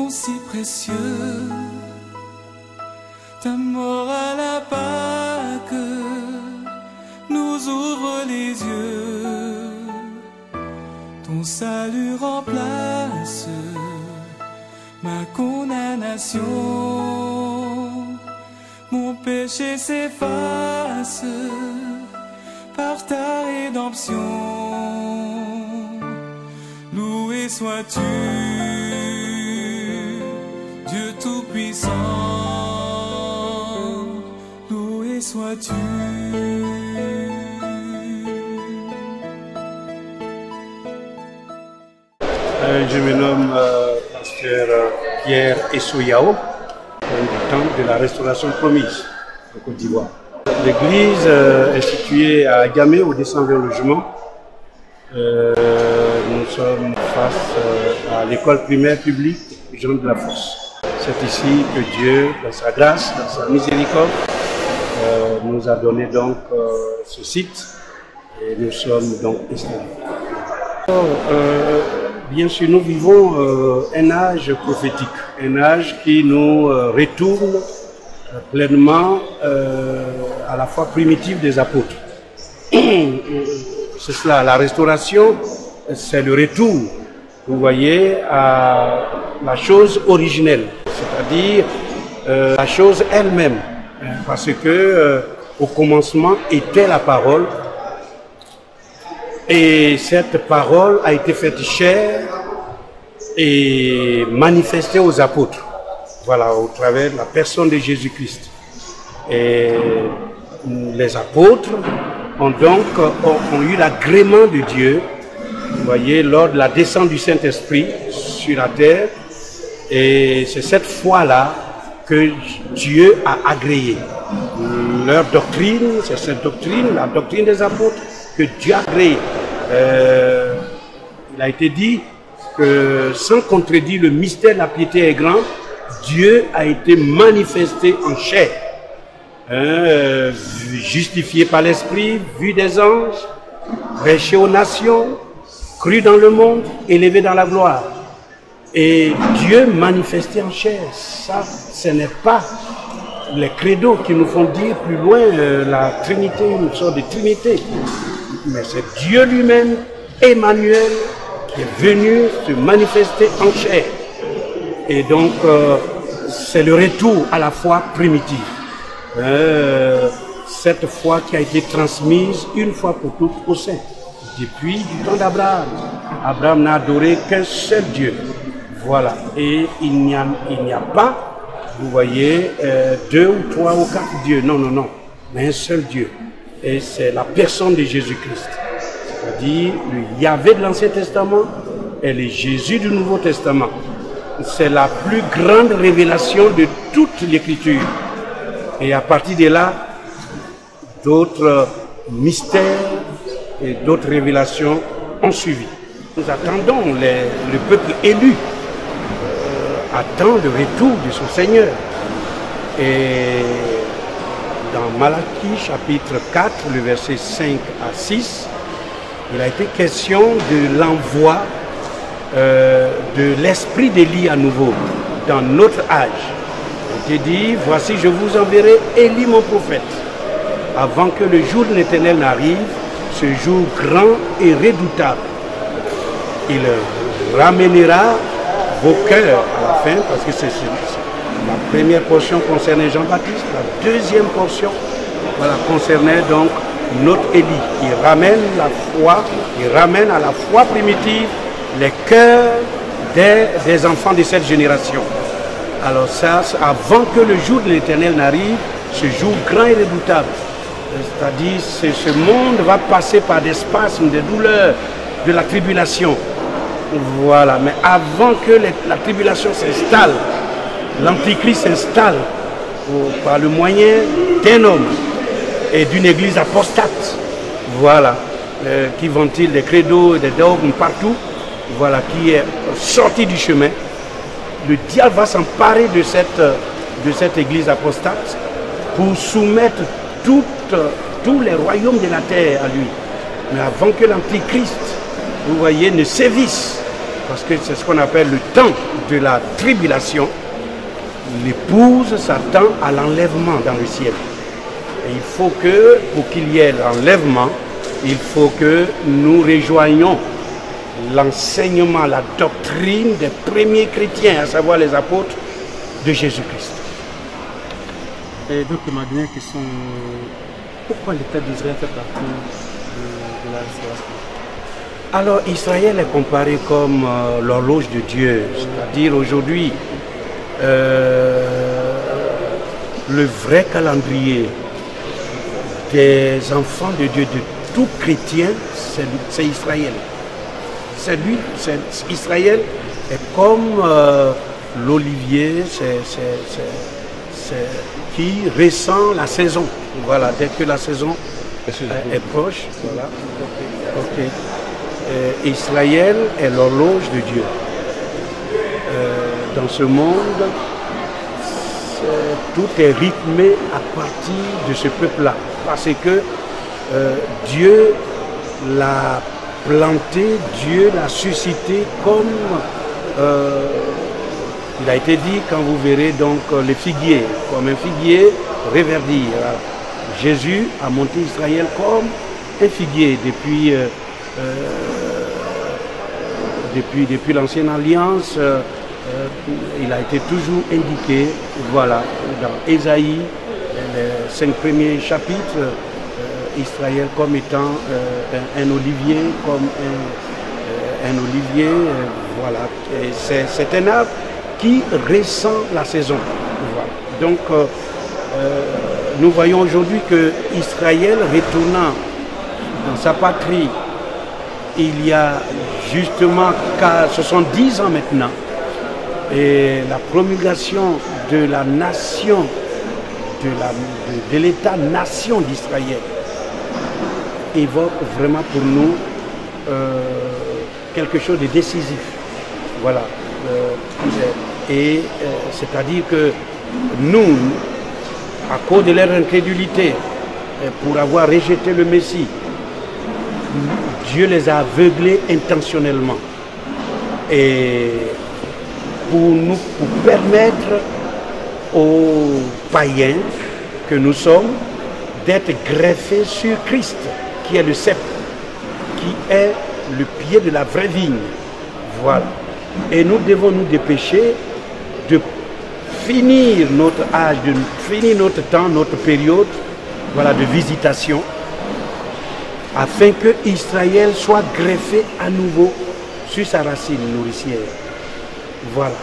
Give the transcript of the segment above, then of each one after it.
don si précieux, ta mort à la Pâque nous ouvre les yeux. Ton salut remplace ma condamnation, mon péché s'efface par ta rédemption. Loué sois-tu, Dieu Tout-Puissant, loué sois-tu. Je me nomme pasteur Pierre Essoyao, du temple de la Restauration Promise en Côte d'Ivoire. L'église est située à Agamé, au 220 logements. Nous sommes face à l'école primaire publique Jean de la Fosse. C'est ici que Dieu, dans sa grâce, dans sa miséricorde, nous a donné donc ce site et nous sommes donc installés. Bien sûr, nous vivons un âge prophétique, un âge qui nous retourne pleinement à la foi primitive des apôtres. C'est cela, la restauration, c'est le retour, vous voyez, à la chose originelle, c'est-à-dire la chose elle-même, parce que au commencement était la parole, et cette parole a été faite chair et manifestée aux apôtres, voilà, au travers de la personne de Jésus-Christ. Et les apôtres ont donc eu l'agrément de Dieu, vous voyez, lors de la descente du Saint-Esprit sur la terre. Et c'est cette foi-là que Dieu a agréé. Leur doctrine, c'est cette doctrine, la doctrine des apôtres, que Dieu a agréé. Il a été dit que sans contredire, le mystère de la piété est grand. Dieu a été manifesté en chair. Justifié par l'Esprit, vu des anges, prêché aux nations, cru dans le monde, élevé dans la gloire. Et Dieu manifesté en chair, ça, ce n'est pas les credos qui nous font dire plus loin la Trinité, une sorte de Trinité. Mais c'est Dieu lui-même, Emmanuel, qui est venu se manifester en chair. Et donc, c'est le retour à la foi primitive. Cette foi qui a été transmise une fois pour toutes aux saints. Depuis du temps d'Abraham. Abraham n'a adoré qu'un seul Dieu. Voilà. Et il n'y a pas, vous voyez, deux ou trois ou quatre dieux. Non, non, non. Mais un seul Dieu. Et c'est la personne de Jésus-Christ. C'est-à-dire le Yahvé de l'Ancien Testament et le Jésus du Nouveau Testament. C'est la plus grande révélation de toute l'Écriture. Et à partir de là, d'autres mystères et d'autres révélations ont suivi. Nous attendons, le peuple élu attend le retour de son Seigneur. Et dans Malachie chapitre 4, le verset 5 à 6, il a été question de l'envoi de l'esprit d'Élie à nouveau dans notre âge. Il a dit, voici je vous enverrai Élie mon prophète, avant que le jour de l'Éternel n'arrive, ce jour grand et redoutable. Il ramènera vos cœurs à la fin, parce que c'est la première portion concernait Jean-Baptiste, la deuxième portion voilà, concernait donc notre Élie. Il ramène la foi, il ramène à la foi primitive les cœurs des enfants de cette génération. Alors ça, avant que le jour de l'Éternel n'arrive, ce jour grand et redoutable. C'est-à-dire, ce monde va passer par des spasmes, des douleurs, de la tribulation. Voilà, mais avant que la tribulation s'installe, l'Antichrist s'installe par le moyen d'un homme et d'une église apostate. Voilà, qui ventile des credos et des dogmes partout. Voilà, qui est sorti du chemin. Le diable va s'emparer de cette église apostate pour soumettre tous les royaumes de la terre à lui. Mais avant que l'Antichrist, vous voyez, ne sévisse, parce que c'est ce qu'on appelle le temps de la tribulation, l'épouse s'attend à l'enlèvement dans le ciel. Et il faut que, pour qu'il y ait l'enlèvement, il faut que nous rejoignions l'enseignement, la doctrine des premiers chrétiens, à savoir les apôtres de Jésus-Christ. Et donc ma dernière question, pourquoi l'État d'Israël fait partie de la restauration? Alors Israël est comparé comme l'horloge de Dieu, c'est-à-dire aujourd'hui le vrai calendrier des enfants de Dieu, de tout chrétien, c'est Israël. C'est lui, Israël est comme l'olivier qui ressent la saison. Voilà, dès que la saison est proche, voilà. Okay. Israël est l'horloge de Dieu. Dans ce monde, tout est rythmé à partir de ce peuple-là. Parce que Dieu l'a planté, Dieu l'a suscité comme il a été dit quand vous verrez donc les figuiers, comme un figuier reverdir. Jésus a monté Israël comme un figuier depuis l'ancienne alliance. Il a été toujours indiqué, voilà, dans Ésaïe, les 5 premiers chapitres, Israël comme étant un olivier, voilà. C'est un arbre qui ressent la saison. Voilà. Donc, nous voyons aujourd'hui que Israël, retournant dans sa patrie, il y a justement 70 ans maintenant, et la promulgation de la nation, de l'État-nation d'Israël évoque vraiment pour nous quelque chose de décisif. Voilà. C'est-à-dire que nous, à cause de leur incrédulité, pour avoir rejeté le Messie, Dieu les a aveuglés intentionnellement. Et pour permettre aux païens que nous sommes d'être greffés sur Christ, qui est le cep, qui est le pied de la vraie vigne. Voilà. Et nous devons nous dépêcher de finir notre âge, de finir notre temps, notre période, voilà, de visitation, afin que Israël soit greffé à nouveau sur sa racine nourricière. Voilà.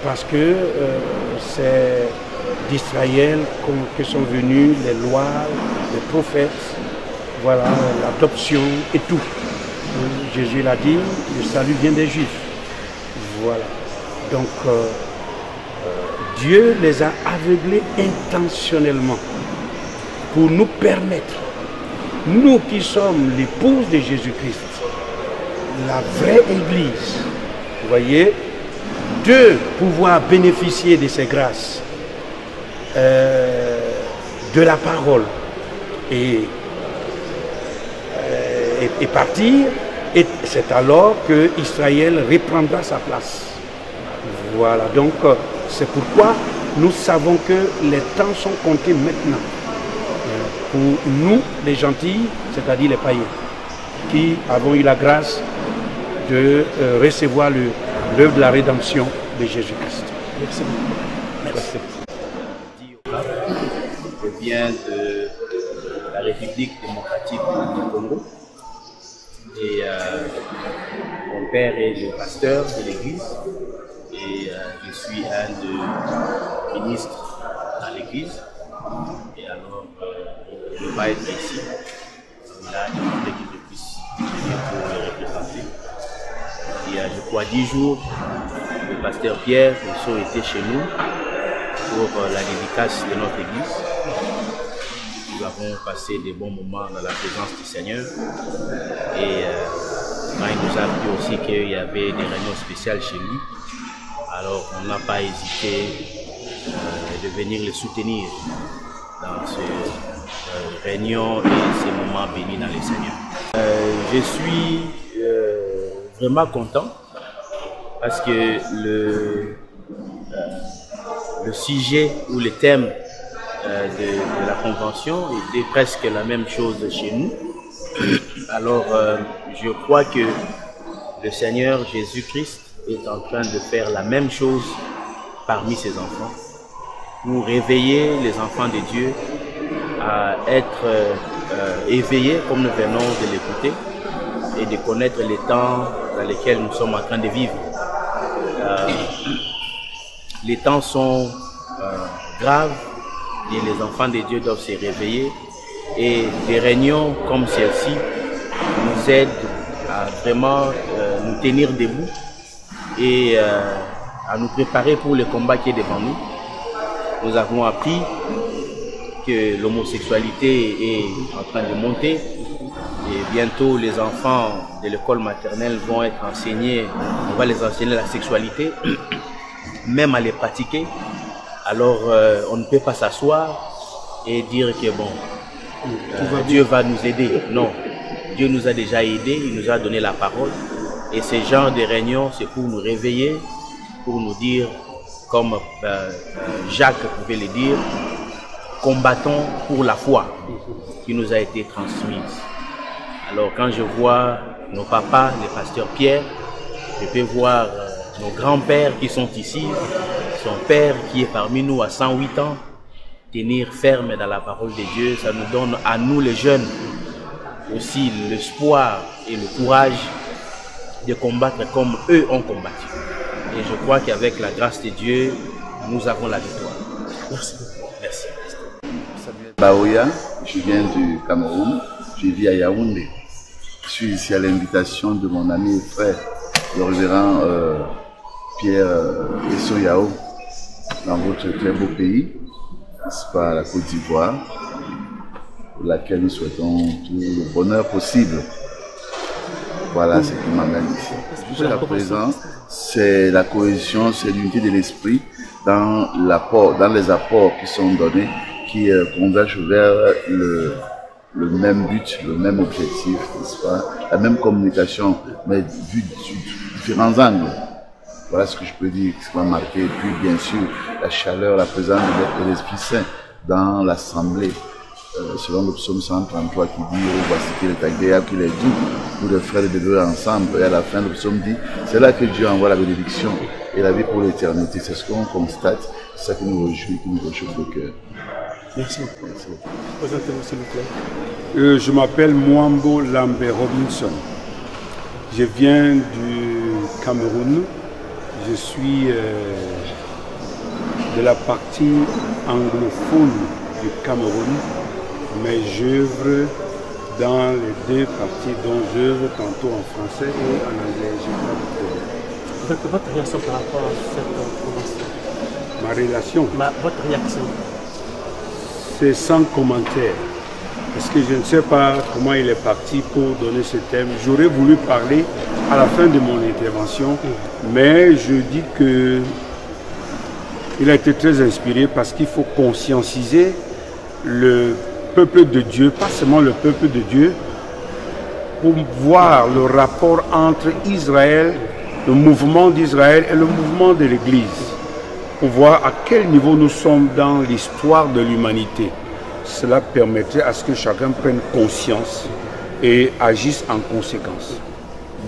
Parce que c'est d'Israël que sont venus les lois, les prophètes, voilà, l'adoption et tout. Jésus l'a dit, le salut vient des Juifs. Voilà. Donc, Dieu les a aveuglés intentionnellement pour nous permettre, nous qui sommes l'épouse de Jésus-Christ, la vraie Église, vous voyez, de pouvoir bénéficier de ces grâces, de la parole et partir. Et c'est alors que Israël reprendra sa place. Voilà, donc c'est pourquoi nous savons que les temps sont comptés maintenant. Pour nous, les gentils, c'est-à-dire les païens, qui avons eu la grâce de recevoir l'œuvre de la rédemption de Jésus-Christ. Merci beaucoup. Merci. Je viens de la République démocratique du Congo. Et mon père est le pasteur de l'église et je suis un des ministres dans l'église. Et alors, je ne peux pas être ici. Il a demandé que je puisse venir pour le représenter. Il y a, je crois, 10 jours, le pasteur Pierre Rousseau était chez nous pour la dédicace de notre église. Nous avons passé des bons moments dans la présence du Seigneur et quand il nous a dit aussi qu'il y avait des réunions spéciales chez lui, alors on n'a pas hésité de venir le soutenir dans ces réunions et ces moments bénis dans le Seigneur. Je suis vraiment content parce que le sujet ou le thème de la convention était presque la même chose chez nous. Alors, je crois que le Seigneur Jésus-Christ est en train de faire la même chose parmi ses enfants, pour réveiller les enfants de Dieu à être éveillés, comme nous venons de l'écouter, et de connaître les temps dans lesquels nous sommes en train de vivre. Les temps sont graves et les enfants de Dieu doivent se réveiller, et des réunions comme celle-ci nous aident à vraiment nous tenir debout et à nous préparer pour le combat qui est devant nous. Nous avons appris que l'homosexualité est en train de monter et bientôt les enfants de l'école maternelle vont être enseignés, on va les enseigner la sexualité, même à les pratiquer. Alors on ne peut pas s'asseoir et dire que bon, Dieu va nous aider. Non, Dieu nous a déjà aidés, il nous a donné la parole. Et ce genre de réunion, c'est pour nous réveiller, pour nous dire, comme Jacques pouvait le dire, combattons pour la foi qui nous a été transmise. Alors quand je vois nos papas, le pasteur Pierre, je peux voir nos grands-pères qui sont ici, son père qui est parmi nous à 108 ans, tenir ferme dans la parole de Dieu, ça nous donne à nous les jeunes aussi l'espoir et le courage de combattre comme eux ont combattu. Et je crois qu'avec la grâce de Dieu, nous avons la victoire. Merci. Merci. Baoya, je viens du Cameroun, je vis à Yaoundé. Je suis ici à l'invitation de mon ami et frère, le révérend Pierre Essoyao, dans votre très beau pays, n'est-ce pas, la Côte d'Ivoire, pour laquelle nous souhaitons tout le bonheur possible. Voilà ce qui m'amène ici. Jusqu'à présent, c'est la cohésion, c'est l'unité de l'esprit dans les apports qui sont donnés, qui convergent vers le même but, le même objectif, n'est-ce pas, la même communication, mais vue de différents angles. Voilà ce que je peux dire, ce qui m'a marqué. Et puis, bien sûr, la chaleur, la présence de l'Esprit Saint dans l'Assemblée. Selon le psaume 133 qui dit « Oh, voici qu'il est agréable, qu'il est doux pour les frères de demeurer ensemble ». Et à la fin, le psaume dit « C'est là que Dieu envoie la bénédiction et la vie pour l'éternité ». C'est ce qu'on constate, c'est ça qui nous réjouit, qui nous réchauffe le cœur. Merci. Présentez-vous s'il vous plaît. Je m'appelle Mwambo Lambert Robinson. Je viens du Cameroun. Je suis de la partie anglophone du Cameroun, mais j'œuvre dans les deux parties dont j'œuvre tantôt en français et en anglais. Votre réaction par rapport à cette convention? Ma relation? Votre réaction? C'est sans commentaire. Parce que je ne sais pas comment il est parti pour donner ce thème. J'aurais voulu parler à la fin de mon intervention, mais je dis que il a été très inspiré parce qu'il faut conscientiser le peuple de Dieu, pas seulement le peuple de Dieu, pour voir le rapport entre Israël, le mouvement d'Israël et le mouvement de l'Église, pour voir à quel niveau nous sommes dans l'histoire de l'humanité. Cela permettrait à ce que chacun prenne conscience et agisse en conséquence.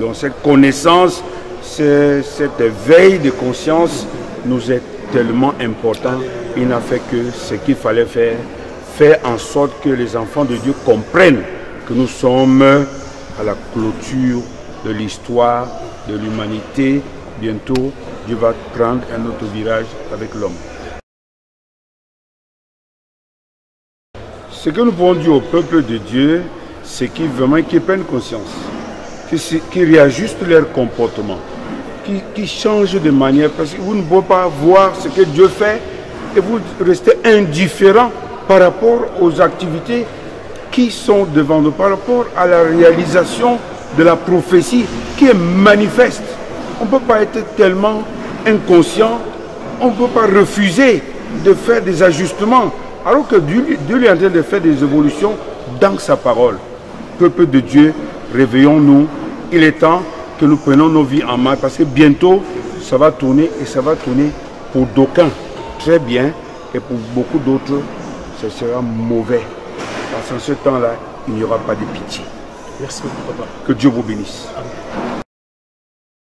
Donc cette connaissance, cette éveil de conscience nous est tellement important. Il n'a fait que ce qu'il fallait faire en sorte que les enfants de Dieu comprennent que nous sommes à la clôture de l'histoire de l'humanité. Bientôt, Dieu va prendre un autre virage avec l'homme. Ce que nous pouvons dire au peuple de Dieu, c'est qu'ils prennent conscience, qu'ils réajustent leur comportement, qu'ils changent de manière, parce que vous ne pouvez pas voir ce que Dieu fait et vous restez indifférent par rapport aux activités qui sont devant nous, par rapport à la réalisation de la prophétie qui est manifeste. On ne peut pas être tellement inconscient, on ne peut pas refuser de faire des ajustements, alors que Dieu est en train de faire des évolutions dans sa parole. Peuple de Dieu, réveillons-nous, il est temps que nous prenons nos vies en main parce que bientôt, ça va tourner et ça va tourner pour d'aucuns très bien et pour beaucoup d'autres, ce sera mauvais. Parce qu'en ce temps-là, il n'y aura pas de pitié. Merci beaucoup, papa. Que Dieu vous bénisse. Amen.